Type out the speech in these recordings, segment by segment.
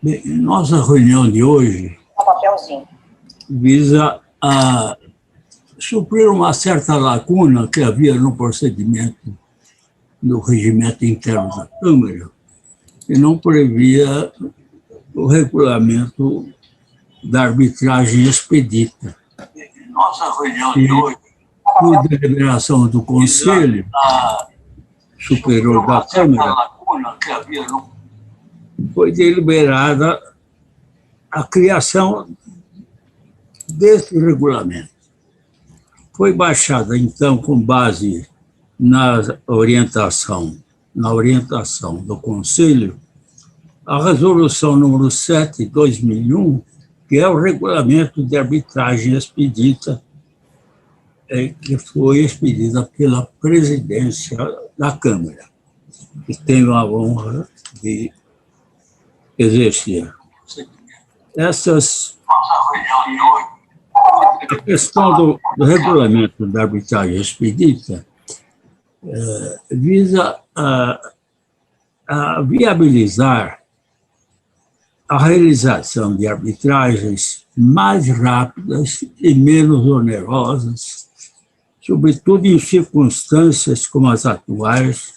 Bem, nossa reunião de hoje visa a suprir uma certa lacuna que havia no procedimento do regimento interno da Câmara, que não previa o regulamento da arbitragem expedita. Nossa reunião de hoje, por deliberação do Conselho Superior da Câmara, foi deliberada a criação desse regulamento. Foi baixada, então, com base na orientação do Conselho, a resolução número 7 de 2001, que é o regulamento de arbitragem expedita, que foi expedida pela presidência da Câmara, que tenho a honra de exercer. A questão do regulamento da arbitragem expedita visa a viabilizar a realização de arbitragens mais rápidas e menos onerosas, sobretudo em circunstâncias como as atuais,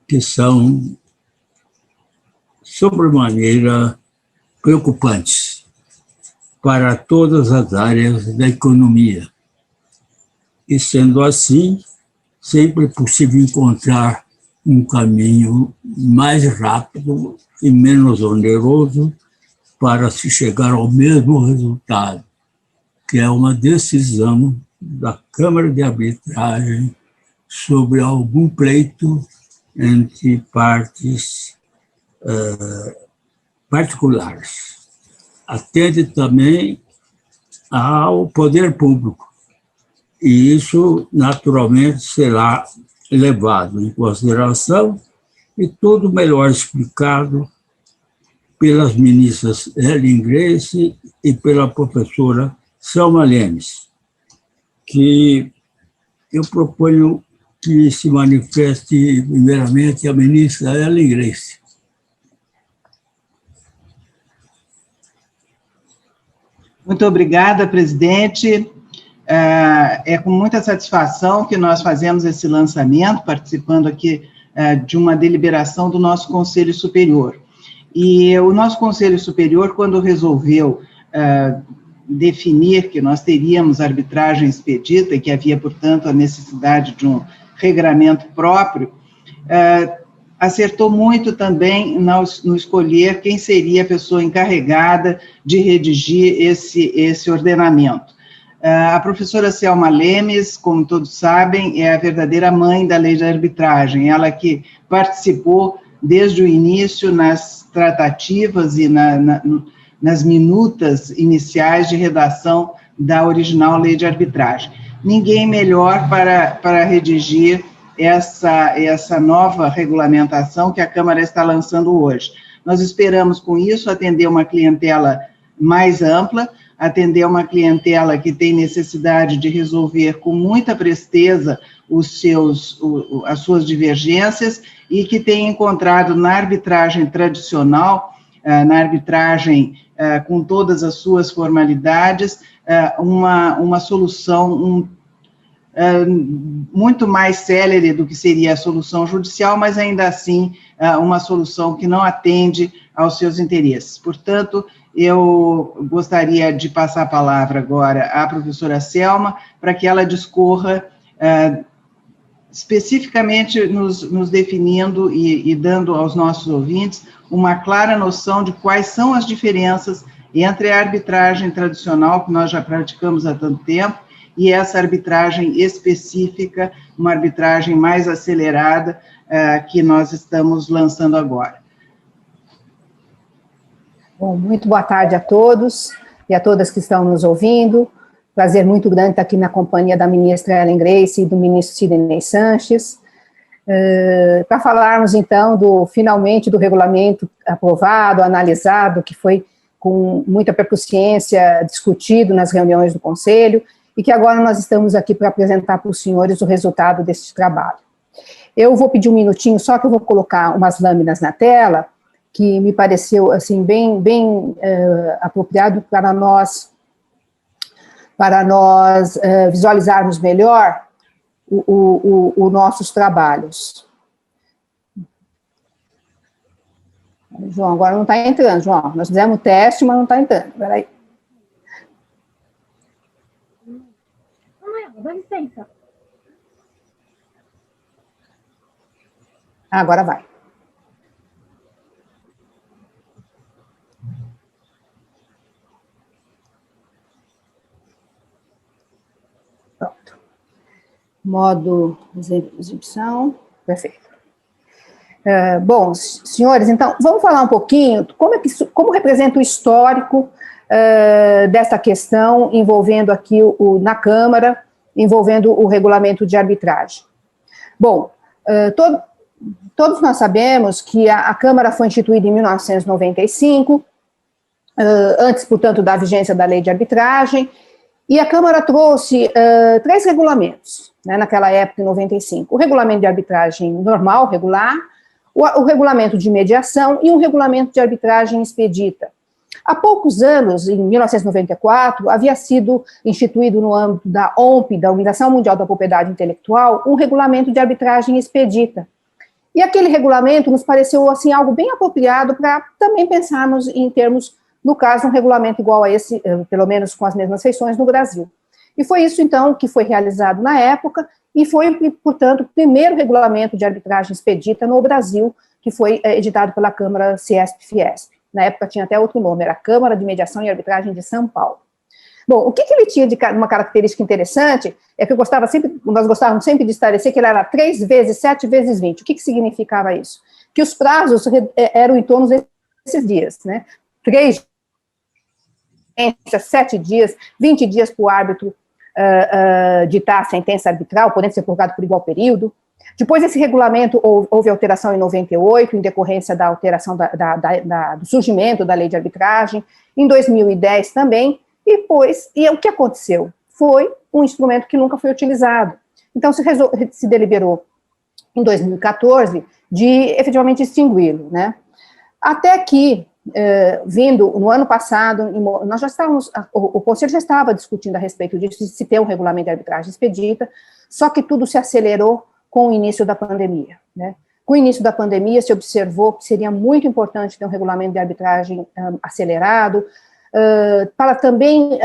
que são sobremaneira preocupantes para todas as áreas da economia. E, sendo assim, sempre é possível encontrar um caminho mais rápido e menos oneroso para se chegar ao mesmo resultado, que é uma decisão da Câmara de Arbitragem sobre algum pleito entre partes particulares. Atende também ao poder público, e isso, naturalmente, será levado em consideração e tudo melhor explicado pelas ministras Helen Grace e pela professora Selma Lemes, que eu proponho que se manifeste, primeiramente, a ministra Helen Grace. Muito obrigada, presidente. É com muita satisfação que nós fazemos esse lançamento, participando aqui de uma deliberação do nosso Conselho Superior. E o nosso Conselho Superior, quando resolveu definir que nós teríamos arbitragem expedita e que havia, portanto, a necessidade de um regramento próprio, acertou muito também no escolher quem seria a pessoa encarregada de redigir esse ordenamento. A professora Selma Lemes, como todos sabem, é a verdadeira mãe da lei de arbitragem, ela que participou desde o início nas tratativas e nas minutas iniciais de redação da original lei de arbitragem. Ninguém melhor para redigir essa nova regulamentação que a Câmara está lançando hoje. Nós esperamos, com isso, atender uma clientela mais ampla, atender uma clientela que tem necessidade de resolver com muita presteza as suas divergências e que tem encontrado na arbitragem tradicional, na arbitragem com todas as suas formalidades, uma solução muito mais célere do que seria a solução judicial, mas ainda assim uma solução que não atende aos seus interesses. Portanto, eu gostaria de passar a palavra agora à professora Selma, para que ela discorra especificamente nos definindo e dando aos nossos ouvintes uma clara noção de quais são as diferenças entre a arbitragem tradicional, que nós já praticamos há tanto tempo, e essa arbitragem específica, uma arbitragem mais acelerada, que nós estamos lançando agora. Bom, muito boa tarde a todos e a todas que estão nos ouvindo. Prazer muito grande estar aqui na companhia da ministra Helen Grace e do ministro Sidney Sanches, para falarmos, então, finalmente, do regulamento aprovado, analisado, que foi com muita proficiência discutido nas reuniões do Conselho, e que agora nós estamos aqui para apresentar para os senhores o resultado desse trabalho. Eu vou pedir um minutinho, só que eu vou colocar umas lâminas na tela, que me pareceu assim bem apropriado para nós visualizarmos melhor os nossos trabalhos. João, agora não está entrando, João. Nós fizemos o teste, mas não está entrando. Espera aí. Dá licença. Agora vai. Pronto. Modo exibição. Perfeito. Bom, senhores, então, vamos falar um pouquinho como representa o histórico dessa questão envolvendo aqui na Câmara, envolvendo o regulamento de arbitragem. Bom, todos nós sabemos que a Câmara foi instituída em 1995, antes, portanto, da vigência da lei de arbitragem, e a Câmara trouxe 3 regulamentos, né, naquela época, em 95. O regulamento de arbitragem normal, regular, o regulamento de mediação e um regulamento de arbitragem expedita. Há poucos anos, em 1994, havia sido instituído no âmbito da OMP, da Organização Mundial da Propriedade Intelectual, um regulamento de arbitragem expedita. E aquele regulamento nos pareceu assim, algo bem apropriado para também pensarmos em termos, no caso, um regulamento igual a esse, pelo menos com as mesmas feições no Brasil. E foi isso, então, que foi realizado na época, e foi, portanto, o primeiro regulamento de arbitragem expedita no Brasil, que foi editado pela Câmara CIESP-FIESP. Na época tinha até outro nome, era a Câmara de Mediação e Arbitragem de São Paulo. Bom, o que ele tinha de uma característica interessante é que nós gostávamos sempre de esclarecer que ele era 3 vezes 7 vezes 20. O que significava isso? Que os prazos eram em torno desses dias, né? 3 7 dias, 20 dias para o árbitro ditar a sentença arbitral, podendo ser prorrogado por igual período. Depois desse regulamento, houve alteração em 98, em decorrência da alteração do surgimento da lei de arbitragem, em 2010 também, e o que aconteceu? Foi um instrumento que nunca foi utilizado. Então, se deliberou em 2014 de efetivamente extingui-lo, né? Até que, vindo no ano passado, nós já estávamos, o Conselho já estava discutindo a respeito disso, de se ter um regulamento de arbitragem expedita, só que tudo se acelerou com o início da pandemia, né? Com o início da pandemia, se observou que seria muito importante ter um regulamento de arbitragem acelerado, para também,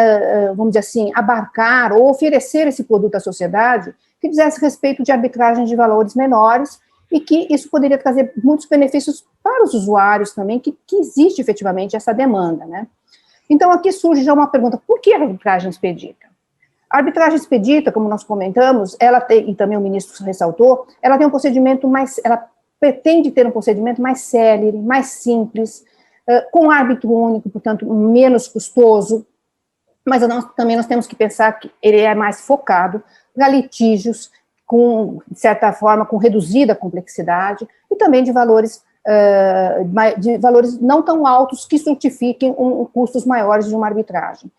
vamos dizer assim, abarcar ou oferecer esse produto à sociedade que dissesse respeito de arbitragem de valores menores e que isso poderia trazer muitos benefícios para os usuários também, que existe efetivamente essa demanda, né? Então, aqui surge já uma pergunta, por que a arbitragem expedita? A arbitragem expedita, como nós comentamos, ela tem, e também o ministro ressaltou, ela tem um procedimento ela pretende ter um procedimento mais célere, mais simples, com árbitro único, portanto, menos custoso, mas também nós temos que pensar que ele é mais focado para litígios de certa forma, com reduzida complexidade, e também de valores não tão altos que justifiquem custos maiores de uma arbitragem.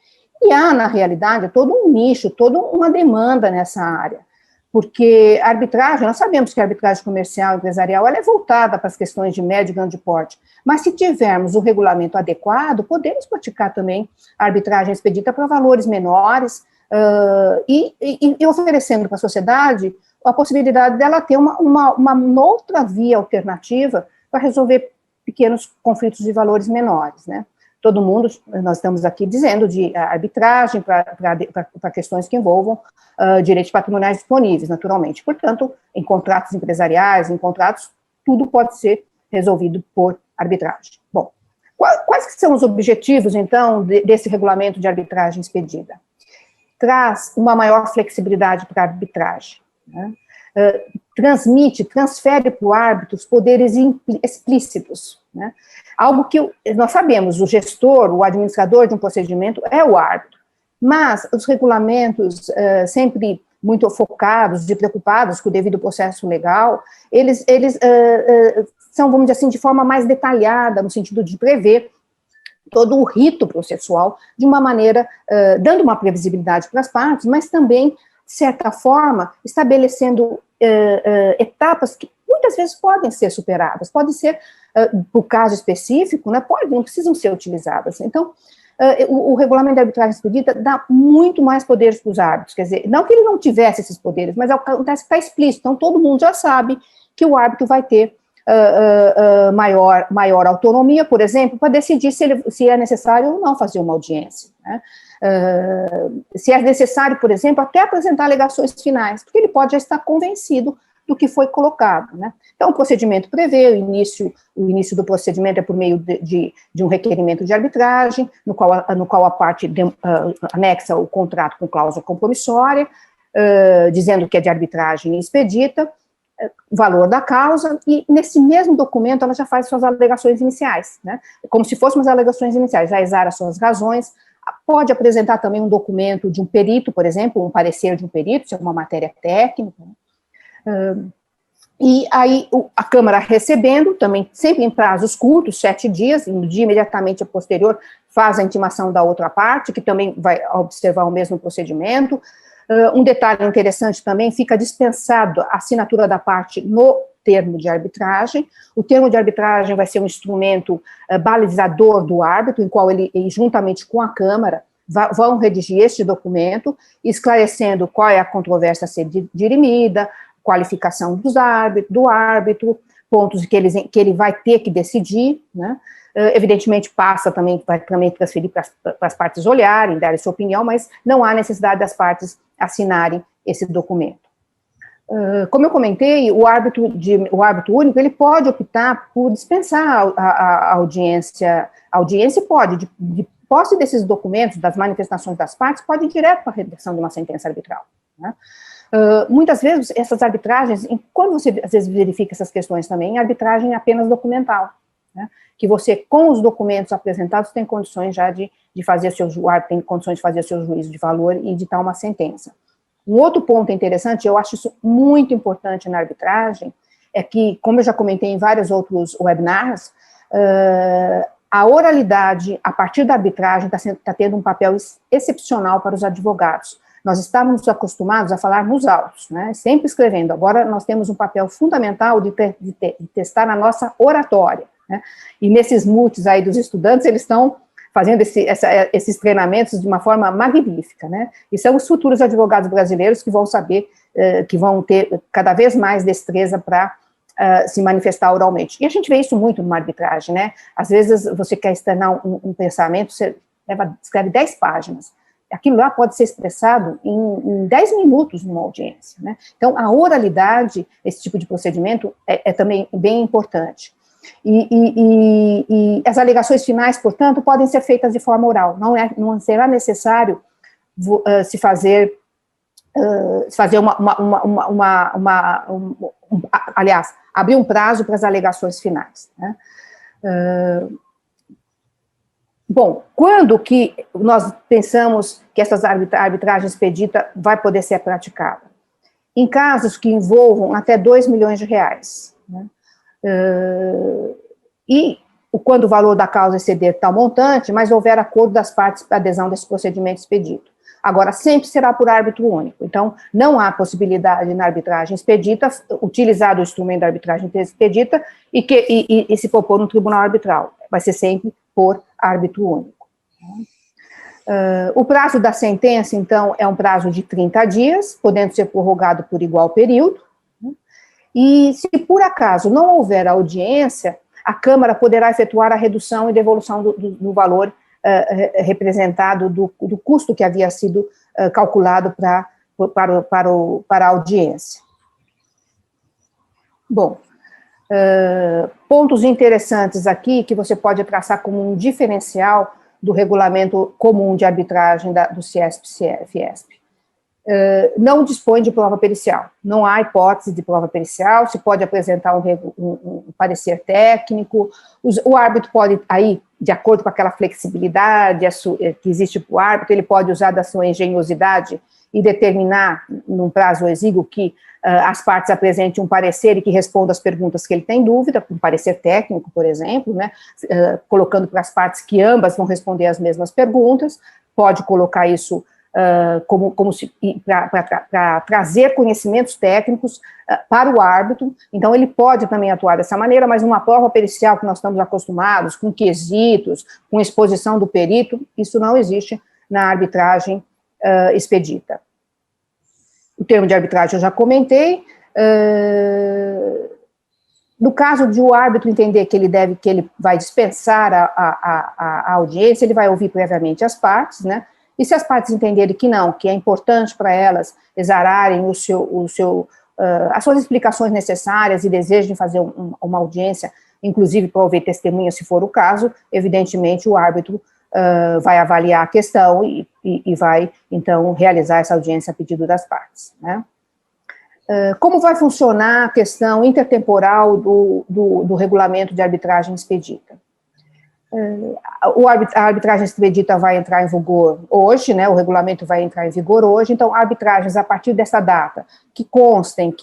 E há, na realidade, todo um nicho, toda uma demanda nessa área, porque a arbitragem, nós sabemos que a arbitragem comercial e empresarial ela é voltada para as questões de médio e grande porte, mas se tivermos o regulamento adequado, podemos praticar também a arbitragem expedita para valores menores, e oferecendo para a sociedade a possibilidade dela ter uma outra via alternativa para resolver pequenos conflitos de valores menores, né? Todo mundo, nós estamos aqui dizendo de arbitragem para questões que envolvam direitos patrimoniais disponíveis, naturalmente. Portanto, em contratos empresariais, em contratos, tudo pode ser resolvido por arbitragem. Bom, quais que são os objetivos, então, desse regulamento de arbitragem expedida? Traz uma maior flexibilidade para a arbitragem, né? Transfere para o árbitro os poderes explícitos, né? Algo que nós sabemos, o gestor, o administrador de um procedimento é o árbitro, mas os regulamentos sempre muito focados e preocupados com o devido processo legal, eles são, vamos dizer assim, de forma mais detalhada, no sentido de prever todo o rito processual de uma maneira, dando uma previsibilidade para as partes, mas também, de certa forma, estabelecendo etapas que muitas muitas vezes podem ser superadas, podem ser, por caso específico, né, não precisam ser utilizadas. Então, o regulamento de arbitragem expedita dá muito mais poderes para os árbitros, quer dizer, não que ele não tivesse esses poderes, mas acontece que está explícito, então todo mundo já sabe que o árbitro vai ter maior autonomia, por exemplo, para decidir se é necessário ou não fazer uma audiência, né? Se é necessário, por exemplo, até apresentar alegações finais, porque ele pode já estar convencido do que foi colocado, né? Então, o procedimento prevê o início do procedimento é por meio de um requerimento de arbitragem, no qual a parte anexa o contrato com cláusula compromissória, dizendo que é de arbitragem expedita, valor da causa, e nesse mesmo documento ela já faz suas alegações iniciais, né? Como se fossem as alegações iniciais, já exara suas razões, pode apresentar também um documento de um perito, por exemplo, um parecer de um perito, se é uma matéria técnica, e aí a Câmara recebendo, também sempre em prazos curtos, 7 dias, e no dia imediatamente posterior faz a intimação da outra parte, que também vai observar o mesmo procedimento. Um detalhe interessante também, fica dispensado a assinatura da parte no termo de arbitragem. O termo de arbitragem vai ser um instrumento balizador do árbitro, em qual ele, juntamente com a Câmara, vão redigir este documento, esclarecendo qual é a controvérsia a ser dirimida, qualificação do árbitro, pontos que ele vai ter que decidir, né? Evidentemente vai também transferir para as partes olharem, darem sua opinião, mas não há necessidade das partes assinarem esse documento. Como eu comentei, o árbitro único, ele pode optar por dispensar a audiência. A audiência pode, de posse desses documentos, das manifestações das partes, pode ir direto para a redação de uma sentença arbitral, né? Muitas vezes, essas arbitragens, quando você, às vezes, verifica essas questões também, a arbitragem é apenas documental, né? Que você, com os documentos apresentados, tem condições já de fazer o árbitro tem condições de fazer seu juízo de valor e editar uma sentença. Um outro ponto interessante, eu acho isso muito importante na arbitragem, é que, como eu já comentei em vários outros webinars, a oralidade, a partir da arbitragem, está tendo um papel excepcional para os advogados. Nós estávamos acostumados a falar nos autos, né, sempre escrevendo. Agora nós temos um papel fundamental de testar a nossa oratória, né, e nesses multis aí dos estudantes, eles estão fazendo esses treinamentos de uma forma magnífica, né, e são os futuros advogados brasileiros que vão saber, que vão ter cada vez mais destreza para se manifestar oralmente. E a gente vê isso muito numa arbitragem, né, às vezes você quer externar um pensamento, você escreve 10 páginas, aquilo lá pode ser expressado em 10 minutos numa audiência, né? Então, a oralidade, esse tipo de procedimento, é também bem importante. E as alegações finais, portanto, podem ser feitas de forma oral, não será necessário se fazer aliás, abrir um prazo para as alegações finais, né? Bom, quando que nós pensamos que essas arbitragens expedita vai poder ser praticada? Em casos que envolvam até 2 milhões de reais, né? E quando o valor da causa exceder tal montante, mas houver acordo das partes para adesão desse procedimento expedito. Agora, sempre será por árbitro único, então não há possibilidade na arbitragem expedita, utilizar o instrumento da arbitragem expedita e se propor no tribunal arbitral, vai ser sempre por árbitro único. O prazo da sentença, então, é um prazo de 30 dias, podendo ser prorrogado por igual período, né? E se por acaso não houver audiência, a Câmara poderá efetuar a redução e devolução do valor representado do custo que havia sido calculado para a audiência. Bom, pontos interessantes aqui que você pode traçar como um diferencial do regulamento comum de arbitragem do CIESP-FIESP. Não dispõe de prova pericial, não há hipótese de prova pericial, se pode apresentar um parecer técnico, o árbitro pode, aí, de acordo com aquela flexibilidade que existe para o árbitro, ele pode usar da sua engenhosidade e determinar, num prazo exíguo, que as partes apresentem um parecer e que respondam as perguntas que ele tem dúvida, um parecer técnico, por exemplo, né, colocando para as partes que ambas vão responder as mesmas perguntas, pode colocar isso para trazer conhecimentos técnicos para o árbitro. Então, ele pode também atuar dessa maneira, mas uma prova pericial que nós estamos acostumados, com quesitos, com exposição do perito, isso não existe na arbitragem expedita. O termo de arbitragem eu já comentei. No caso de o árbitro entender que ele vai dispensar a audiência, ele vai ouvir previamente as partes, né? E se as partes entenderem que não, que é importante para elas exararem as suas explicações necessárias e desejam fazer uma audiência, inclusive para ouvir testemunha, se for o caso, evidentemente o árbitro vai avaliar a questão e vai, então, realizar essa audiência a pedido das partes, né? Como vai funcionar a questão intertemporal do regulamento de arbitragem expedita? A arbitragem expedita vai entrar em vigor hoje, né, o regulamento vai entrar em vigor hoje, então arbitragens a partir dessa data, que constem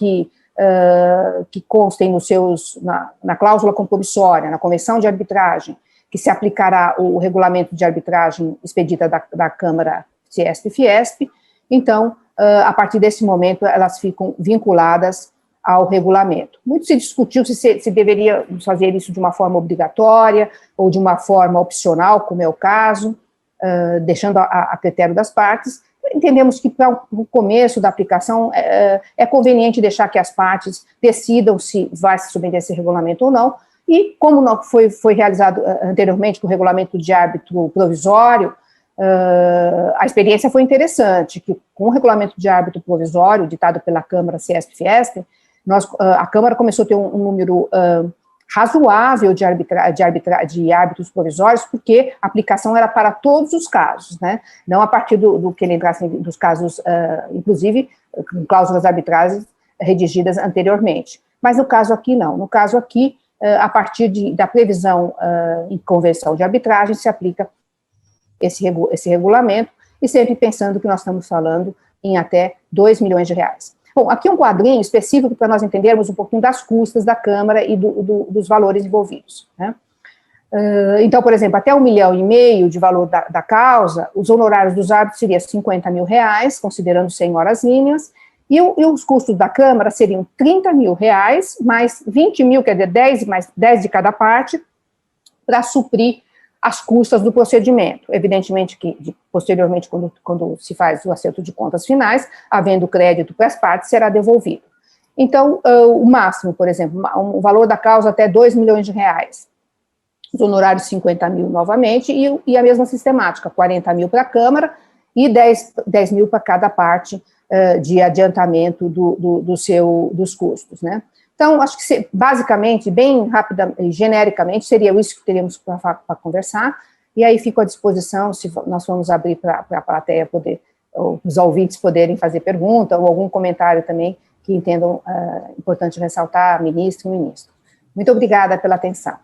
na cláusula compromissória, na convenção de arbitragem, que se aplicará o regulamento de arbitragem expedita da Câmara CIESP e FIESP, então, a partir desse momento, elas ficam vinculadas ao regulamento. Muito se discutiu se deveria fazer isso de uma forma obrigatória ou de uma forma opcional, como é o caso, deixando a critério das partes. Entendemos que para o começo da aplicação é conveniente deixar que as partes decidam se vai se submeter a esse regulamento ou não, e como não foi realizado anteriormente com o regulamento de árbitro provisório, a experiência foi interessante, que com o regulamento de árbitro provisório, ditado pela Câmara CIESP-FIESP, a Câmara começou a ter um número razoável de árbitros provisórios, porque a aplicação era para todos os casos, né? Não a partir do que ele entrasse dos casos, inclusive, com cláusulas arbitrais redigidas anteriormente. Mas no caso aqui, não. No caso aqui, a partir da previsão em convenção de arbitragem, se aplica esse regulamento, e sempre pensando que nós estamos falando em até 2 milhões de reais. Bom, aqui um quadrinho específico para nós entendermos um pouquinho das custas da Câmara e dos valores envolvidos, né? Então, por exemplo, até 1,5 milhão de valor da causa, os honorários dos árbitros seriam 50 mil reais, considerando 100 horas mínimas, e os custos da Câmara seriam 30 mil reais, mais 20 mil, quer dizer, 10 mais 10 de cada parte, para suprir as custas do procedimento. Evidentemente que, posteriormente, quando se faz o acerto de contas finais, havendo crédito para as partes, será devolvido. Então, o máximo, por exemplo, o valor da causa até 2 milhões de reais. Os honorários 50 mil novamente, e a mesma sistemática, 40 mil para a Câmara e 10 mil para cada parte de adiantamento dos custos, né? Então, acho que, basicamente, bem rapidamente, genericamente, seria isso que teríamos para conversar, e aí fico à disposição, se nós vamos abrir para a plateia poder, ou os ouvintes poderem fazer pergunta, ou algum comentário também que entendam importante ressaltar, ministro e ministro. Muito obrigada pela atenção.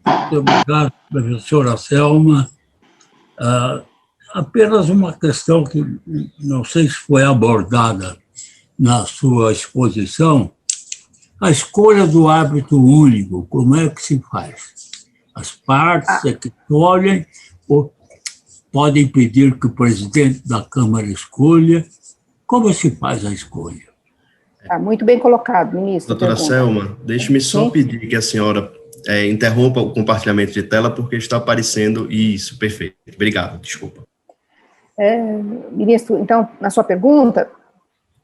Muito obrigado, professora Selma. Apenas uma questão que não sei se foi abordada na sua exposição, a escolha do árbitro único, como é que se faz? As partes é que escolhem ou podem pedir que o presidente da Câmara escolha? Como se faz a escolha? Muito bem colocado, ministro. Doutora Selma, deixe-me só pedir que a senhora interrompa o compartilhamento de tela, porque está aparecendo isso, perfeito. Obrigado, desculpa. Ministro, então, na sua pergunta,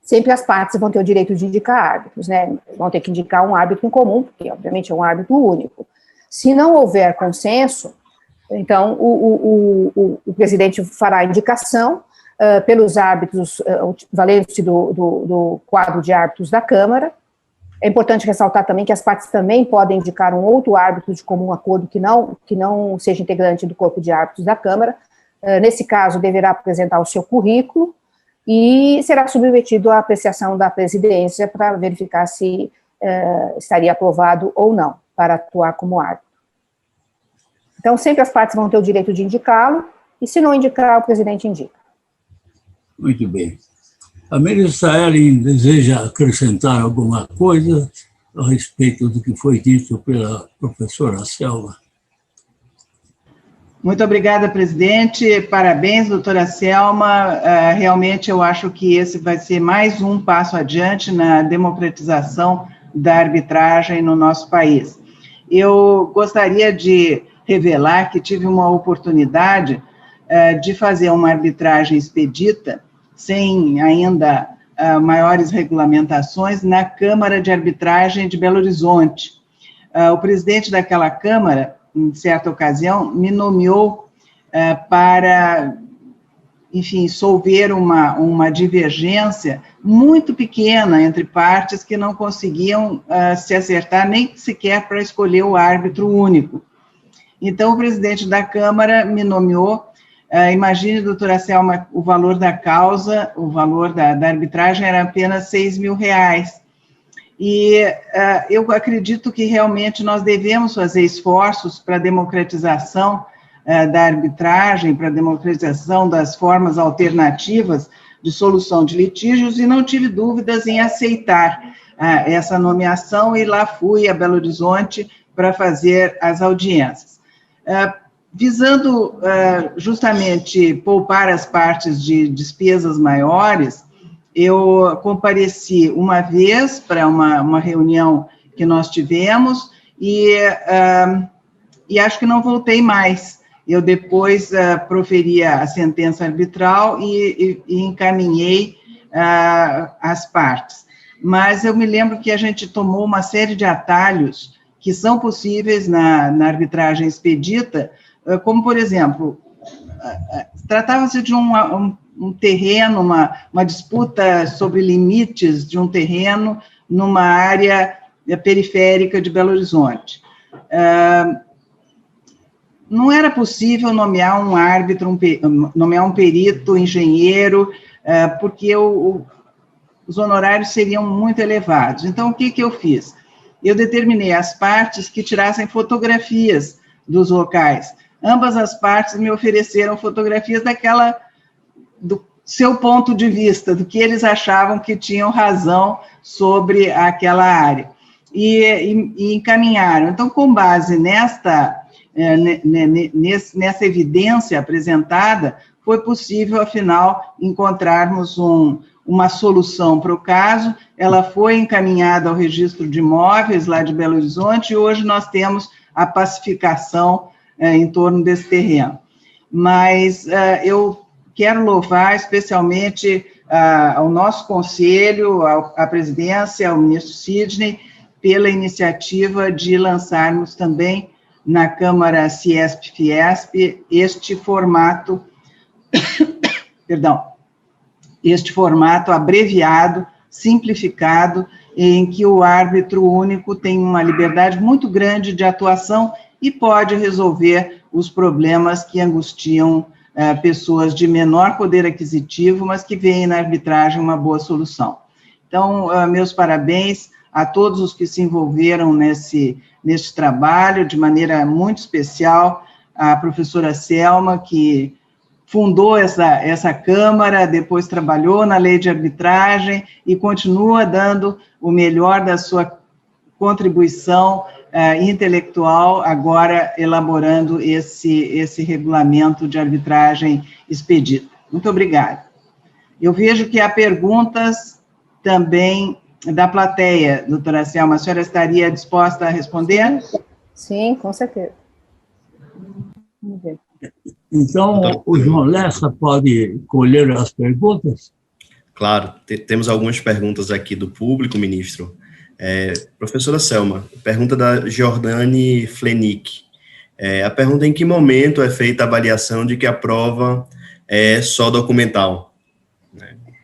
sempre as partes vão ter o direito de indicar árbitros, né? Vão ter que indicar um árbitro em comum, porque, obviamente, é um árbitro único. Se não houver consenso, então, o presidente fará a indicação pelos árbitros, valendo-se do quadro de árbitros da Câmara. É importante ressaltar também que as partes também podem indicar um outro árbitro de comum acordo que não seja integrante do corpo de árbitros da Câmara. Nesse caso, deverá apresentar o seu currículo e será submetido à apreciação da presidência para verificar se estaria aprovado ou não para atuar como árbitro. Então, sempre as partes vão ter o direito de indicá-lo, e se não indicar, o presidente indica. Muito bem. A ministra Ellen deseja acrescentar alguma coisa a respeito do que foi dito pela professora Selma? Muito obrigada, presidente. Parabéns, doutora Selma. Realmente, eu acho que esse vai ser mais um passo adiante na democratização da arbitragem no nosso país. Eu gostaria de revelar que tive uma oportunidade de fazer uma arbitragem expedita, sem ainda maiores regulamentações, na Câmara de Arbitragem de Belo Horizonte. O presidente daquela Câmara, em certa ocasião, me nomeou para, enfim, solver uma divergência muito pequena entre partes que não conseguiam se acertar nem sequer para escolher o árbitro único. Então, o presidente da Câmara me nomeou. Imagine, doutora Selma, o valor da causa, o valor da arbitragem era apenas R$6.000. E eu acredito que realmente nós devemos fazer esforços para a democratização da arbitragem, para a democratização das formas alternativas de solução de litígios, e não tive dúvidas em aceitar essa nomeação, e lá fui a Belo Horizonte para fazer as audiências. Visando justamente poupar as partes de despesas maiores, eu compareci uma vez para uma reunião que nós tivemos e acho que não voltei mais. Eu depois proferia a sentença arbitral e encaminhei as partes. Mas eu me lembro que a gente tomou uma série de atalhos que são possíveis na arbitragem expedita, como, por exemplo, tratava-se de um terreno, uma disputa sobre limites de um terreno numa área periférica de Belo Horizonte. Não era possível nomear um árbitro, nomear um perito, engenheiro, porque os honorários seriam muito elevados. Então, o que eu fiz? Eu determinei as partes que tirassem fotografias dos locais. Ambas as partes me ofereceram fotografias do seu ponto de vista, do que eles achavam que tinham razão sobre aquela área, e encaminharam. Então, com base nessa evidência apresentada, foi possível, afinal, encontrarmos uma solução para o caso. Ela foi encaminhada ao registro de imóveis lá de Belo Horizonte, e hoje nós temos a pacificação em torno desse terreno. Mas eu quero louvar especialmente ao nosso conselho, à presidência, ao ministro Sidney, pela iniciativa de lançarmos também na Câmara Ciesp-Fiesp este formato, este formato abreviado, simplificado, em que o árbitro único tem uma liberdade muito grande de atuação e pode resolver os problemas que angustiam pessoas de menor poder aquisitivo, mas que veem na arbitragem uma boa solução. Então, meus parabéns a todos os que se envolveram neste trabalho, de maneira muito especial, a professora Selma, que fundou essa Câmara, depois trabalhou na lei de arbitragem e continua dando o melhor da sua contribuição intelectual, agora elaborando esse regulamento de arbitragem expedita. Muito obrigada. Eu vejo que há perguntas também da plateia, doutora Selma. A senhora estaria disposta a responder? Sim, com certeza. Vamos ver. Então, o João Lessa pode colher as perguntas? Claro, temos algumas perguntas aqui do público, ministro. Professora Selma, pergunta da Jordane Flenick. A pergunta é: em que momento é feita a avaliação de que a prova é só documental?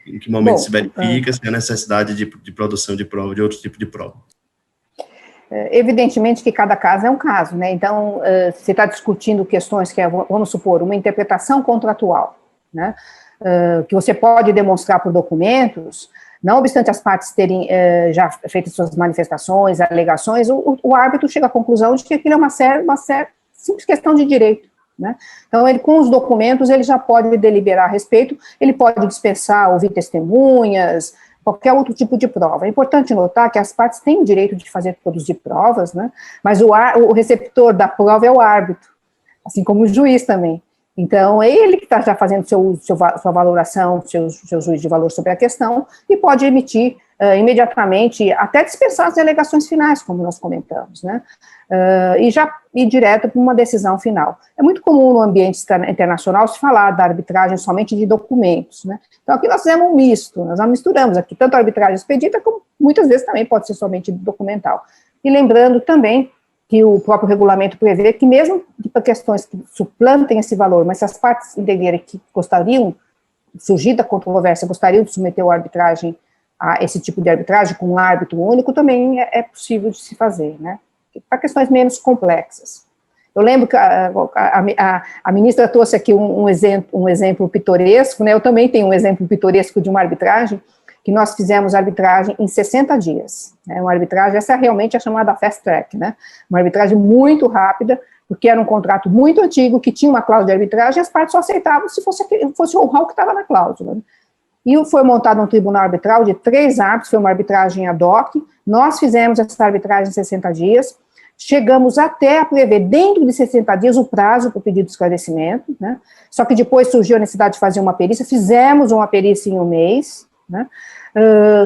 Em que momento se verifica se há necessidade de produção de prova, de outro tipo de prova? Evidentemente que cada caso é um caso, né? Então, você está discutindo questões que vamos supor, uma interpretação contratual, né? Que você pode demonstrar por documentos. Não obstante as partes terem já feito suas manifestações, alegações, o árbitro chega à conclusão de que aquilo é uma simples questão de direito, né? Então, ele, com os documentos, ele já pode deliberar a respeito, ele pode dispensar, ouvir testemunhas, qualquer outro tipo de prova. É importante notar que as partes têm o direito de produzir provas, né? Mas o receptor da prova é o árbitro. assim como o juiz também. Então, é ele que está já fazendo sua valoração, seu juízo de valor sobre a questão, e pode emitir imediatamente, até dispensar as alegações finais, como nós comentamos, né? E já ir direto para uma decisão final. É muito comum no ambiente internacional se falar da arbitragem somente de documentos, né? Então, aqui nós fizemos um misto, nós misturamos aqui tanto a arbitragem expedita, como muitas vezes também pode ser somente documental. E lembrando também que o próprio regulamento prevê que mesmo para questões que suplantem esse valor, mas se as partes entenderem que gostariam, surgida a controvérsia, gostariam de submeter a arbitragem, a esse tipo de arbitragem com um árbitro único, também é possível de se fazer, né? Para questões menos complexas. Eu lembro que a ministra trouxe aqui um exemplo pitoresco, né? Eu também tenho um exemplo pitoresco de uma arbitragem, que nós fizemos arbitragem em 60 dias. Né? Uma arbitragem, essa realmente é chamada fast track, né? Uma arbitragem muito rápida, porque era um contrato muito antigo, que tinha uma cláusula de arbitragem, e as partes só aceitavam se fosse honrar o que estava na cláusula. Né? E foi montado um tribunal arbitral de 3 árbitros, foi uma arbitragem ad hoc, nós fizemos essa arbitragem em 60 dias, chegamos até a prever, dentro de 60 dias, o prazo para o pedido de esclarecimento, né? Só que depois surgiu a necessidade de fazer uma perícia, fizemos uma perícia em um mês, né?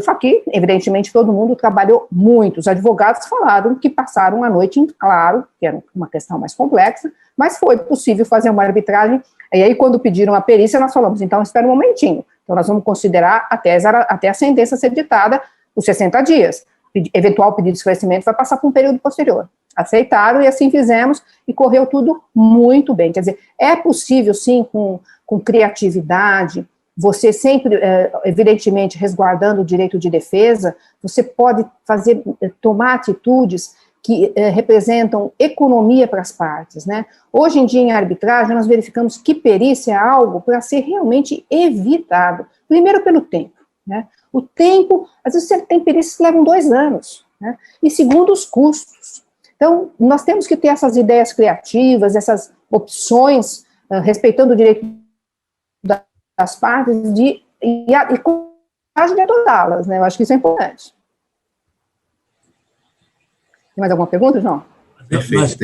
Só que, evidentemente, todo mundo trabalhou muito, os advogados falaram que passaram a noite em claro, que era uma questão mais complexa, mas foi possível fazer uma arbitragem, e aí quando pediram a perícia, nós falamos, então espera um momentinho, então nós vamos considerar até a sentença ser ditada os 60 dias, eventual pedido de esclarecimento vai passar por um período posterior. Aceitaram e assim fizemos, e correu tudo muito bem, quer dizer, é possível sim, com criatividade, você sempre, evidentemente, resguardando o direito de defesa, você pode tomar atitudes que representam economia para as partes, né? Hoje em dia, em arbitragem, nós verificamos que perícia é algo para ser realmente evitado. Primeiro, pelo tempo, né? O tempo, às vezes você tem perícias que levam 2 anos, né? E segundo, os custos. Então, nós temos que ter essas ideias criativas, essas opções, respeitando o direito das partes, e coragem de adotá-las, né? Eu acho que isso é importante. Tem mais alguma pergunta, João? Perfeito,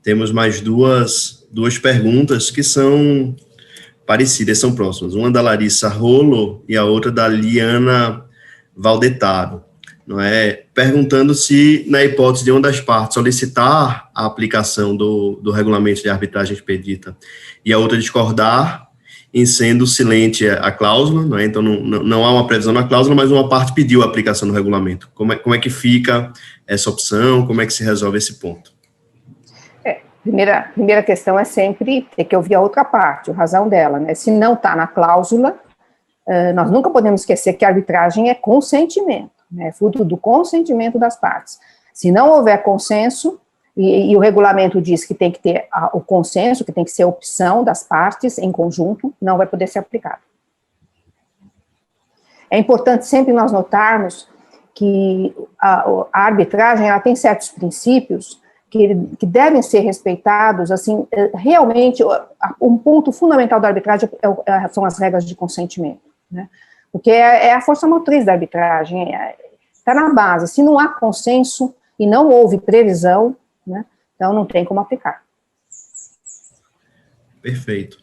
temos mais duas perguntas que são parecidas, são próximas. Uma da Larissa Rolo e a outra da Liana Valdetaro, não é? Perguntando se, na hipótese de uma das partes solicitar a aplicação do regulamento de arbitragem expedita e a outra discordar, em sendo silente a cláusula, não é? Então não há uma previsão na cláusula, mas uma parte pediu a aplicação do regulamento. Como é que fica essa opção? Como é que se resolve esse ponto? Primeira questão é sempre ter que ouvir a outra parte, a razão dela, né? Se não está na cláusula, nós nunca podemos esquecer que a arbitragem é consentimento, né? É fruto do consentimento das partes. Se não houver consenso, e o regulamento diz que tem que ter o consenso, que tem que ser opção das partes em conjunto, não vai poder ser aplicado. É importante sempre nós notarmos que a arbitragem, ela tem certos princípios que devem ser respeitados, assim, realmente, um ponto fundamental da arbitragem são as regras de consentimento, né? Porque é a força motriz da arbitragem, está na base. Se não há consenso e não houve previsão, né, então não tem como aplicar. Perfeito.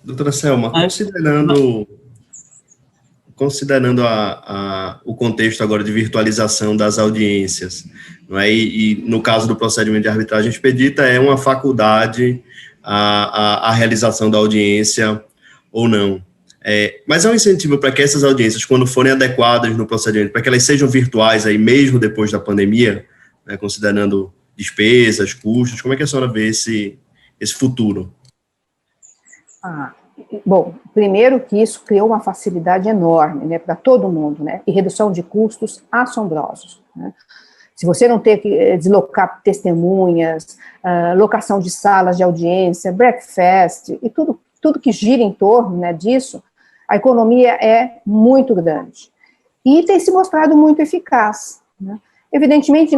Doutora Selma, considerando o contexto agora de virtualização das audiências, não é? E no caso do procedimento de arbitragem expedita, é uma faculdade a realização da audiência ou não. Mas é um incentivo para que essas audiências, quando forem adequadas no procedimento, para que elas sejam virtuais aí mesmo depois da pandemia, né, considerando despesas, custos, como é que a senhora vê esse futuro? Bom, primeiro que isso criou uma facilidade enorme, né, para todo mundo, né, e redução de custos assombrosos, né. Se você não ter que deslocar testemunhas, locação de salas de audiência, breakfast, e tudo que gira em torno, né, disso, a economia é muito grande. E tem se mostrado muito eficaz, né. Evidentemente,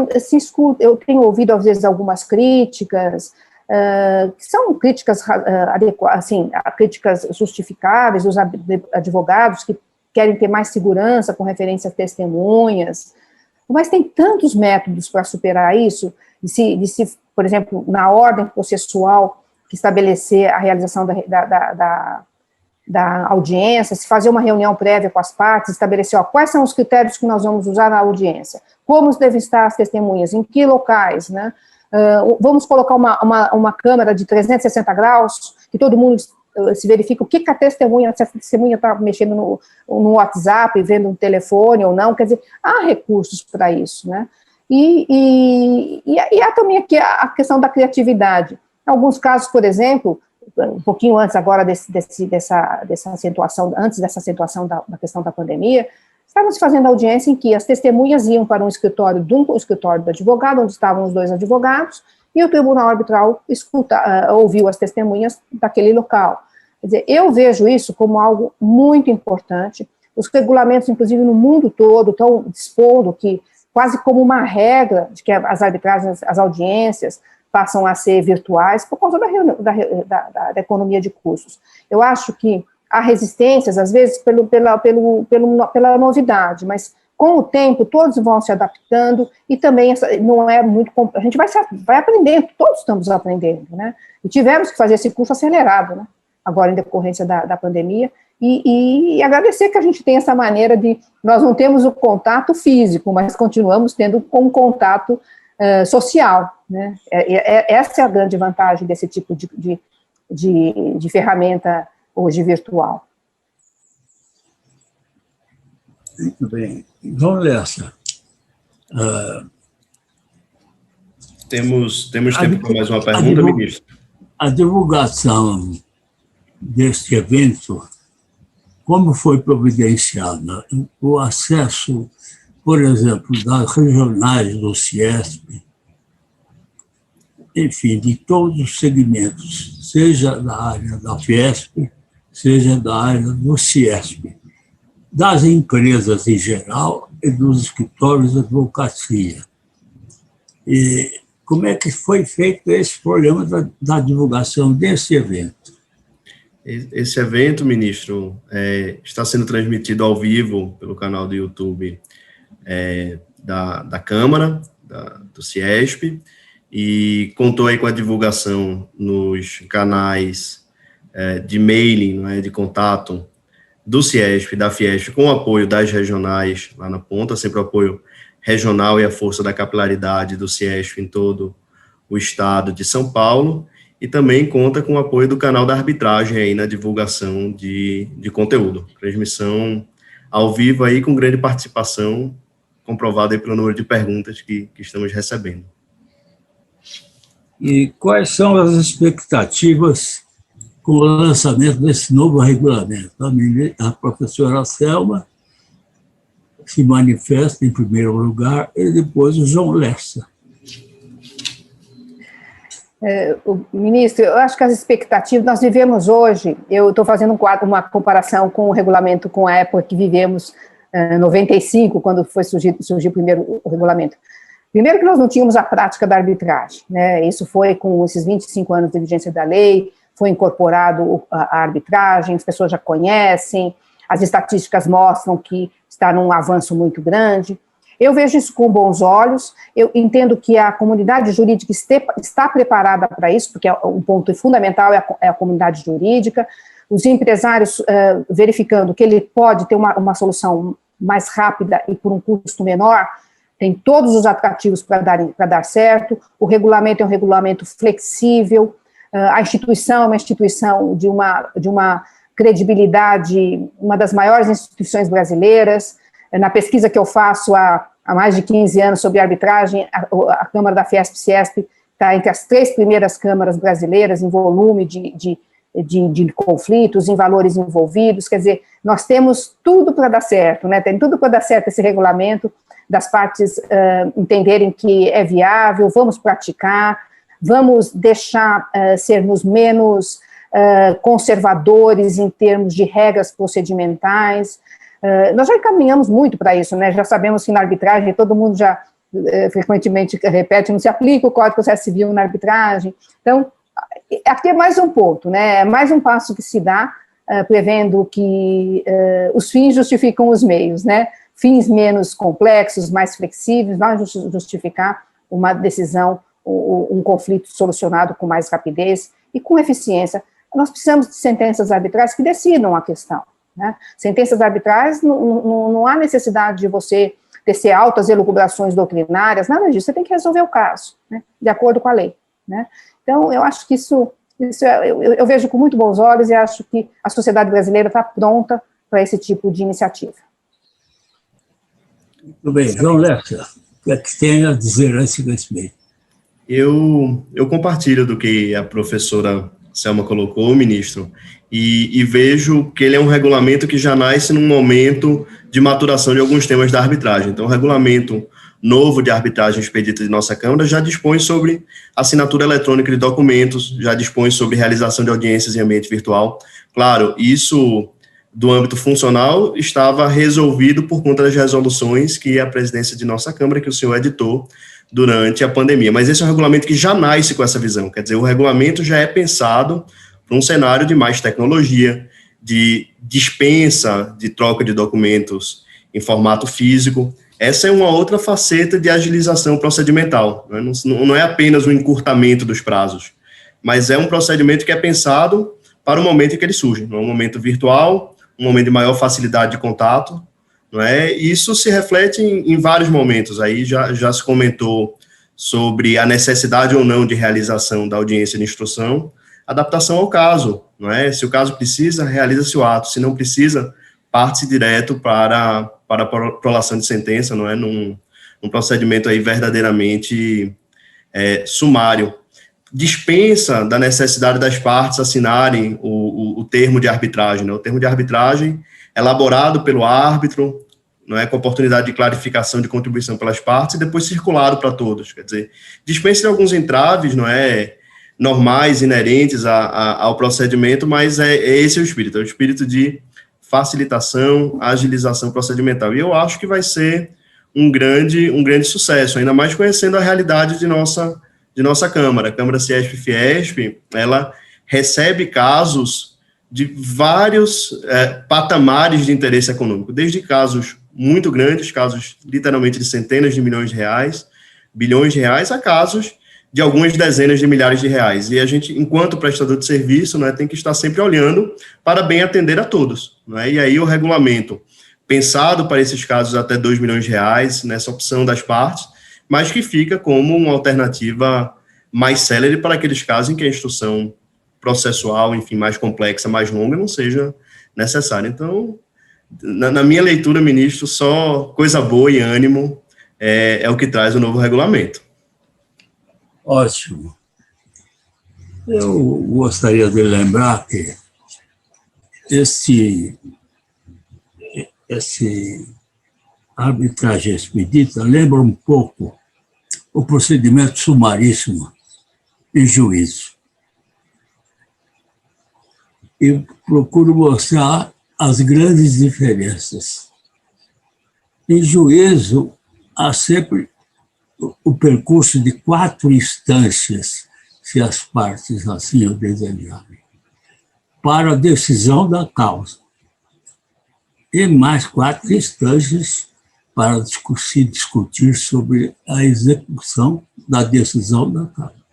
eu tenho ouvido, às vezes, algumas críticas, que são críticas assim, críticas justificáveis, dos advogados que querem ter mais segurança com referência a testemunhas, mas tem tantos métodos para superar isso, por exemplo, na ordem processual, que estabelecer a realização da audiência, se fazer uma reunião prévia com as partes, estabelecer quais são os critérios que nós vamos usar na audiência, como devem estar as testemunhas, em que locais, né? Vamos colocar uma câmera de 360 graus, que todo mundo se verifica o que a testemunha, se a testemunha está mexendo no WhatsApp, vendo um telefone ou não, quer dizer, há recursos para isso, né? E há também aqui a questão da criatividade. Em alguns casos, por exemplo, um pouquinho antes agora dessa acentuação, antes dessa acentuação da questão da pandemia, estávamos fazendo audiência em que as testemunhas iam para um escritório do advogado, onde estavam os dois advogados, e o tribunal arbitral ouviu as testemunhas daquele local. Quer dizer, eu vejo isso como algo muito importante. Os regulamentos, inclusive no mundo todo, estão dispondo que, quase como uma regra, de que as arbitragens, as audiências, passam a ser virtuais, por causa da economia de custos. Eu acho que há resistências, às vezes, pela novidade, mas com o tempo todos vão se adaptando e também não é muito... A gente vai aprendendo, todos estamos aprendendo, né? E tivemos que fazer esse curso acelerado, né? Agora em decorrência da pandemia, e agradecer que a gente tem essa maneira de... Nós não temos o contato físico, mas continuamos tendo um contato social, né? Essa é a grande vantagem desse tipo de ferramenta hoje virtual. Muito bem. Vamos nessa. Temos tempo para mais uma pergunta, ministro? A divulgação deste evento, como foi providenciada? O acesso, por exemplo, das regionais do CIESP, enfim, de todos os segmentos, seja da área da Fiesp, seja da área do CIESP, das empresas em geral e dos escritórios de advocacia. E como é que foi feito esse programa da divulgação desse evento? Esse evento, ministro, está sendo transmitido ao vivo pelo canal do YouTube da Câmara, do CIESP, e contou aí com a divulgação nos canais de mailing, não é, de contato do CIESP, da Fiesp, com o apoio das regionais lá na ponta, sempre o apoio regional e a força da capilaridade do CIESP em todo o estado de São Paulo, e também conta com o apoio do canal da arbitragem aí na divulgação de conteúdo. Transmissão ao vivo aí com grande participação, comprovada aí pelo número de perguntas que estamos recebendo. E quais são as expectativas com o lançamento desse novo regulamento? A professora Selma se manifesta em primeiro lugar e depois o João Lessa. Ministro, eu acho que as expectativas, nós vivemos hoje, eu estou fazendo uma comparação com o regulamento, com a época que vivemos, 95, quando foi surgir primeiro o regulamento. Primeiro que nós não tínhamos a prática da arbitragem, né? Isso foi com esses 25 anos de vigência da lei, foi incorporado a arbitragem, as pessoas já conhecem, as estatísticas mostram que está num avanço muito grande. Eu vejo isso com bons olhos, eu entendo que a comunidade jurídica está preparada para isso, porque um ponto fundamental é a comunidade jurídica, os empresários verificando que ele pode ter uma solução mais rápida e por um custo menor, tem todos os atrativos para dar certo, o regulamento é um regulamento flexível, a instituição é uma instituição de uma credibilidade, uma das maiores instituições brasileiras. Na pesquisa que eu faço há mais de 15 anos sobre arbitragem, a Câmara da Fiesp-CIESP está entre as 3 primeiras câmaras brasileiras em volume de conflitos, em valores envolvidos, quer dizer, nós temos tudo para dar certo, né? Tem tudo para dar certo esse regulamento, das partes entenderem que é viável, vamos praticar, vamos deixar sermos menos conservadores em termos de regras procedimentais. Nós já encaminhamos muito para isso, né? Já sabemos que na arbitragem, todo mundo já frequentemente repete, não se aplica o Código de Processo Civil na arbitragem. Então, aqui é mais um ponto, né? É mais um passo que se dá, prevendo que os fins justificam os meios, né? Fins menos complexos, mais flexíveis, vai justificar uma decisão um conflito solucionado com mais rapidez e com eficiência. Nós precisamos de sentenças arbitrais que decidam a questão, né? Sentenças arbitrais, não há necessidade de você tecer altas elucubrações doutrinárias, nada disso, você tem que resolver o caso, né, de acordo com a lei, né? Então, eu acho que eu vejo com muito bons olhos e acho que a sociedade brasileira está pronta para esse tipo de iniciativa. Muito bem, João Lessa, o que é que tem a dizer a esse respeito? Eu compartilho do que a professora Selma colocou, ministro, e vejo que ele é um regulamento que já nasce num momento de maturação de alguns temas da arbitragem. Então, o regulamento novo de arbitragem expedita de nossa Câmara já dispõe sobre assinatura eletrônica de documentos, já dispõe sobre realização de audiências em ambiente virtual. Claro, isso do âmbito funcional estava resolvido por conta das resoluções que a presidência de nossa Câmara, que o senhor editou durante a pandemia. Mas esse é um regulamento que já nasce com essa visão, quer dizer, o regulamento já é pensado para um cenário de mais tecnologia, de dispensa de troca de documentos em formato físico. Essa é uma outra faceta de agilização procedimental, né? Não é apenas o encurtamento dos prazos, mas é um procedimento que é pensado para o momento em que ele surge, um momento virtual, um momento de maior facilidade de contato, não é? Isso se reflete em vários momentos. Aí já se comentou sobre a necessidade ou não de realização da audiência de instrução, adaptação ao caso, não é? Se o caso precisa, realiza-se o ato. Se não precisa, parte-se direto para a prolação de sentença, não é? Num procedimento aí verdadeiramente sumário. Dispensa da necessidade das partes assinarem o termo de arbitragem, né? O termo de arbitragem elaborado pelo árbitro, não é, com oportunidade de clarificação, de contribuição pelas partes, e depois circulado para todos. Quer dizer, dispensa de alguns entraves, não é, normais, inerentes ao procedimento, mas esse é o espírito de facilitação, agilização procedimental. E eu acho que vai ser um grande sucesso, ainda mais conhecendo a realidade de nossa Câmara. A Câmara CIESP-FIESP, ela recebe casos de vários patamares de interesse econômico, desde casos muito grandes, casos literalmente de centenas de milhões de reais, bilhões de reais, a casos de algumas dezenas de milhares de reais. E a gente, enquanto prestador de serviço, né, tem que estar sempre olhando para bem atender a todos, né? E aí o regulamento, pensado para esses casos até 2 milhões de reais, nessa opção das partes, mas que fica como uma alternativa mais célere para aqueles casos em que a instrução processual, enfim, mais complexa, mais longa, não seja necessária. Então, na minha leitura, ministro, só coisa boa e ânimo é o que traz o novo regulamento. Ótimo. Eu gostaria de lembrar que esse arbitragem expedita lembra um pouco o procedimento sumaríssimo em juízo. Eu procuro mostrar as grandes diferenças. Em juízo, há sempre o percurso de 4 instâncias, se as partes assim o desejarem, para a decisão da causa. E mais 4 instâncias para se discutir sobre a execução da decisão da causa.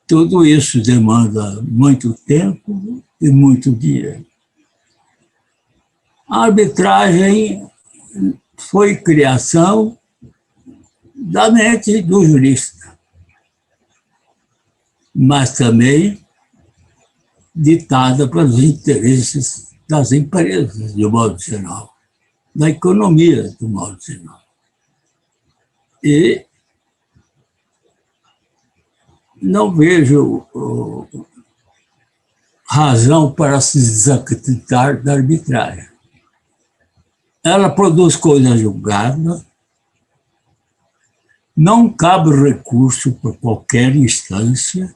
Tudo isso demanda muito tempo e muito dinheiro. A arbitragem foi criação da mente do jurista, mas também ditada pelos interesses das empresas, de modo geral, da economia, de modo geral. E não vejo razão para se desacreditar da arbitragem. Ela produz coisa julgada, não cabe recurso por qualquer instância,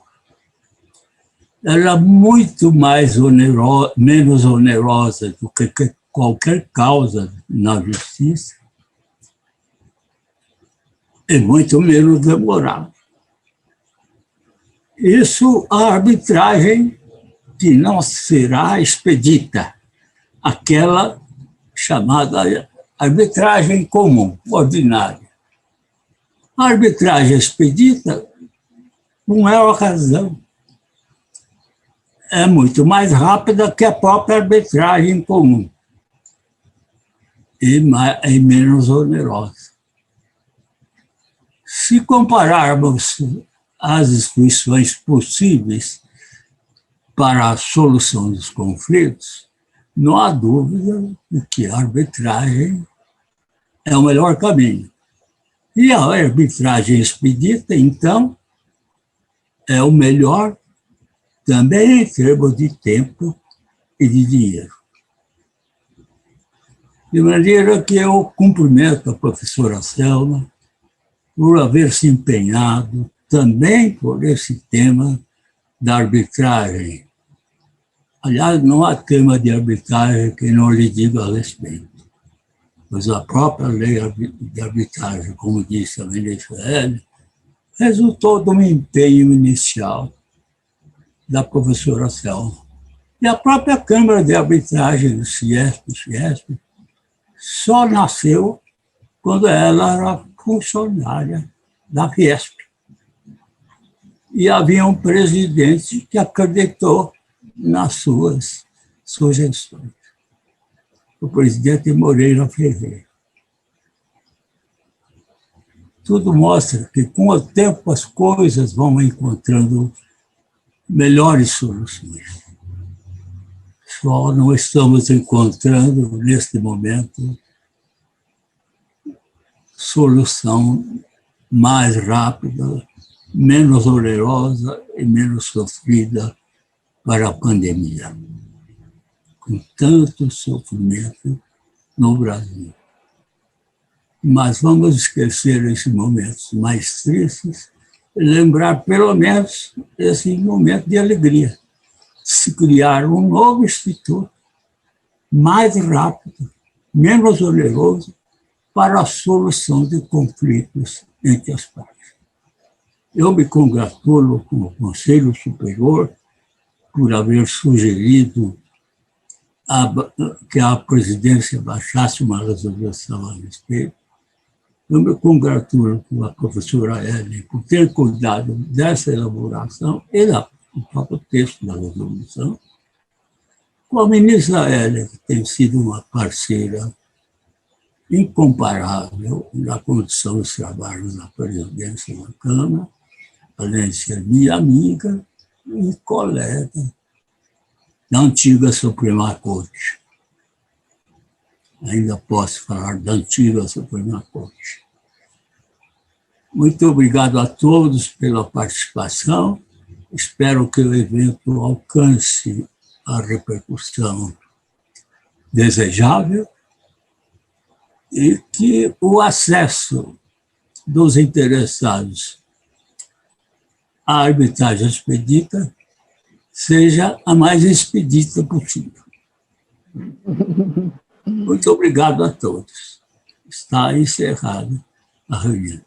ela é muito menos onerosa do que qualquer causa na justiça e muito menos demorada. Isso, a arbitragem que não será expedita, aquela chamada arbitragem comum, ordinária. A arbitragem expedita, com maior razão, é muito mais rápida que a própria arbitragem comum e menos onerosa. Se compararmos as instituições possíveis para a solução dos conflitos, não há dúvida de que a arbitragem é o melhor caminho. E a arbitragem expedita, então, é o melhor também em termos de tempo e de dinheiro. De maneira que eu cumprimento a professora Selma por haver se empenhado também por esse tema da arbitragem. Aliás, não há tema de arbitragem que não lhe diga a respeito. Pois a própria lei de arbitragem, como disse a ministra Hélio, resultou de um empenho inicial da professora Selma. E a própria Câmara de Arbitragem do Fiesp, só nasceu quando ela era funcionária da Fiesp. E havia um presidente que acreditou nas suas sugestões, o presidente Moreira Ferreira. Tudo mostra que, com o tempo, as coisas vão encontrando melhores soluções. Só não estamos encontrando, neste momento, solução mais rápida, menos onerosa e menos sofrida para a pandemia, com tanto sofrimento no Brasil. Mas vamos esquecer esses momentos mais tristes e lembrar, pelo menos, esse momento de alegria. Se criar um novo instituto, mais rápido, menos oneroso, para a solução de conflitos entre as partes. Eu me congratulo com o Conselho Superior por haver sugerido que a presidência baixasse uma resolução a respeito. Eu me congratulo com a professora Hélio por ter cuidado dessa elaboração e do próprio texto da resolução, com a ministra Hélio, que tem sido uma parceira incomparável na condução dos trabalhos da presidência da Câmara, além de ser minha amiga e colega da antiga Suprema Corte. Ainda posso falar da antiga Suprema Corte. Muito obrigado a todos pela participação. Espero que o evento alcance a repercussão desejável e que o acesso dos interessados à arbitragem expedita seja a mais expedita possível. Muito obrigado a todos. Está encerrada a reunião.